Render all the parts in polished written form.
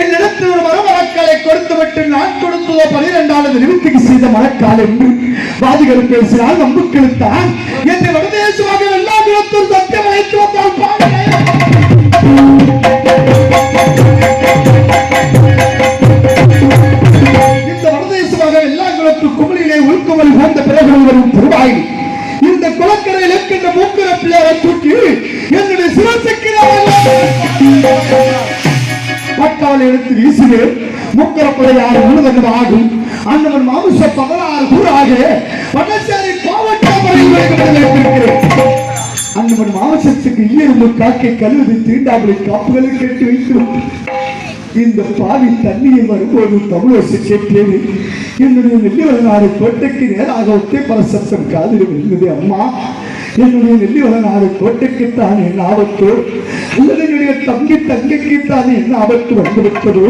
என்னிடத்தில் ஒரு மரமரக்காலை கொடுத்துவிட்டு நான் கொடுத்ததோ 12வது நிமித்திக்கு செய்த மரக்கால் என்று வாதிகள் பேசினால் நம்புக்களுத்தான் என்று வடதேசமாக எல்லா குலத்தூர் சத்தியம் அழைத்து வந்தால் இந்த வடதேசமாக எல்லா குலத்து குமரியிலே உள்குமரி போன்ற பிறகு வரும் திருவாயில் இந்த குளக்கரையில் இருக்கின்ற மூக்கிற பிள்ளையை தூக்கி என்னுடைய பட்டால் எடுத்து வீசினேன் மூக்கரப்படையாறு முழுவதும் ஆகும் அந்தவன் மாமிச 16 கூறாக பட்டசாரி அந்தவன் மாமிசத்துக்கு ஈரம்பு காக்கை கழுவி தீண்டாமலை காப்புகளை கட்டி வைக்கிறோம். இந்த பாவி தண்ணியில் வரும்போது தமிழரசு கேட்டேன். என்னுடைய நெல்லிவளநாடு கோட்டைக்கு நேராக ஒத்தை பல சத்தம் காதில் விழுந்தது. அம்மா, என்னுடைய நெல்லிவளநாடு கோட்டைக்குத்தான் என் ஆபத்து அல்லது என்னுடைய தம்பி தங்கைக்குத்தான் என்ன ஆபத்து வந்துவிட்டதோ?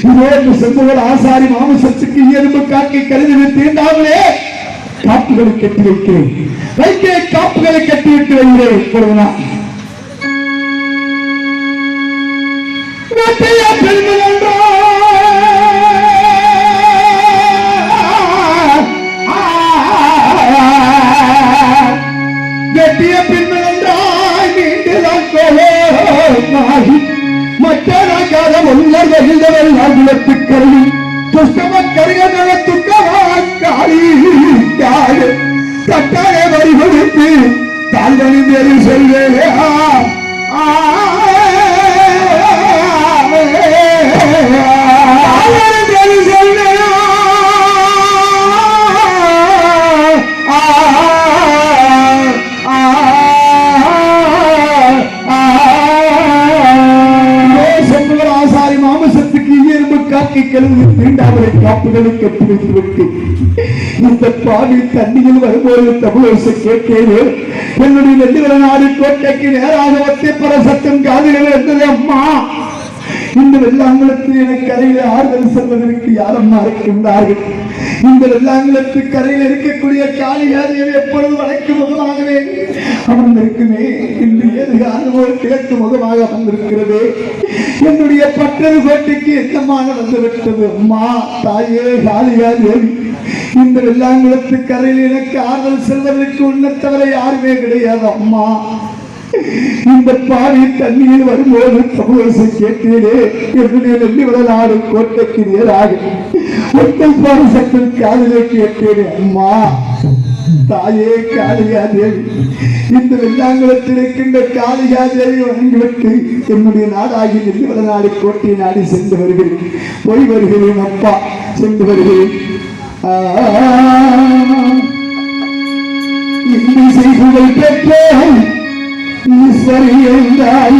இதோ செம்புகள் ஆசாரி மாமிசத்துக்கு எறும்பு காக்கை கருதி தீண்டாமலே காப்புகளை கட்டி வைக்கிறேன். காப்புகளை கட்டிவிட்டு வைக்கிறேன். இப்பொழுது நான் கட்டாய வரி கொடுத்து தாழ்வழி மேலே சொல்வேன். ஆசாரி மாமிசத்துக்கு இயல்பு காக்கை கழுவி தீண்டாமலை காப்புகளை கட்டி வைத்துவிட்டு இந்த பாவி தண்ணியில் வரும்போது தமிழரசு கேட்டேன். என்னுடைய நெல்லிவளநாடு கோட்டைக்கு நேராக ஒத்தைப்பற சத்தம் காதுகள் இருந்தது. அம்மா, இந்த வெள்ளாங்குளத்தில் எனக்கு கரையில் ஆறுதல் செல்வதற்கு யாரம்மா இருக்கின்றார்கள்? இந்த வெள்ளாங்குளத்து கரையில் இருக்கக்கூடிய காளியாதேவி எப்பொழுது வடக்கு முகமாகவே அமர்ந்திருக்குமே, இன்று ஏது காரணம் கிழக்கு முகமாக அமர்ந்திருக்கிறது. என்னுடைய பட்டது கோட்டைக்கு என்னமாக வந்துவிட்டது. அம்மா, தாயே காளியாதேவி, இந்த வெள்ளாங்குளத்து கரையில் எனக்கு ஆறுதல் செல்வதற்கு உன்னத்தவரை யாருமே கிடையாது. அம்மா, இந்த பாவி தண்ணியில் வரும்போது தமிழரசு கேட்டீரே, என்னுடைய நெல்லிவளநாடு கோட்டைக்கு நேராக ஒத்தல் பார சத்தம் காதிலே கேட்டேனே. அம்மா, தாயே காளியாதேவி, இந்த வெள்ளாங்குளத்தில் இருக்கின்ற காளியாதேவி வணங்கிவிட்டு என்னுடைய நாடாகி நெல்லிவளநாடு கோட்டையை நாடி சென்று வருகிறேன். போய் வருகிறேன் அப்பா, சென்று வருகிறேன். இந்த செய்திகள் பெற்றோம் ஈஸ்வரி என்றாய